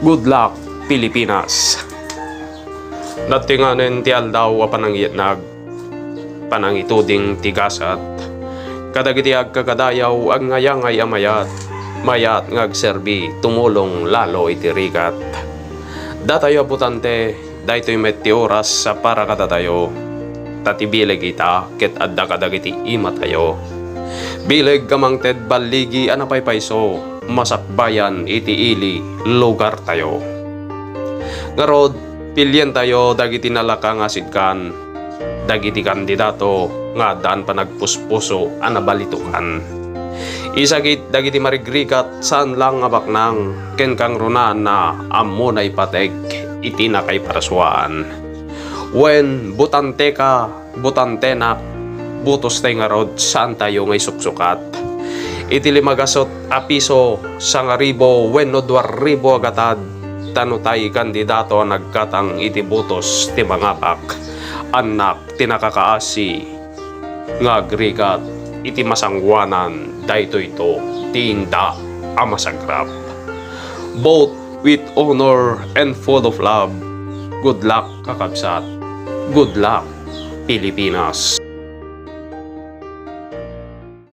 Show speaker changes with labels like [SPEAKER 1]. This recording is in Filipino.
[SPEAKER 1] Good luck, Pilipinas. Natinganen ti aldaw a panangyitnag, panangituding tigasat, kadagiti agkakadayaw ang ngayangay amayat, mayat ngagserbi tumulong lalo iti rigat. Datayo putante, daytoy met ti oras sa para katatayo, tatibileg ita ket adda kadagiti ima tayo. Bileg kamang ted baligi anapaypayso, masakbayan iti ili lugar tayo. Ngarod, pilyen tayo dagiti nalakang asidkan, dagiti kandidato nga daan pa nagpuspuso anabalitukan. Isagit dagiti marigrikat saan lang nga baknang, ken kang runan na ammo na ipateg iti na kay paraswaan. Wen butante ka, butante na, butos tay nga rod saan tayo ngay suksukat. Iti limagasot a piso sa nga ribo wenno 2,000 agatad, tano tay kandidato nagkatang iti butos ti mangapak. Anak tinakakaasi nga agrigat iti masangwanan dayto ito tinda a masagrap. Both with honor and full of love. Good luck kakabsat. Good luck Pilipinas.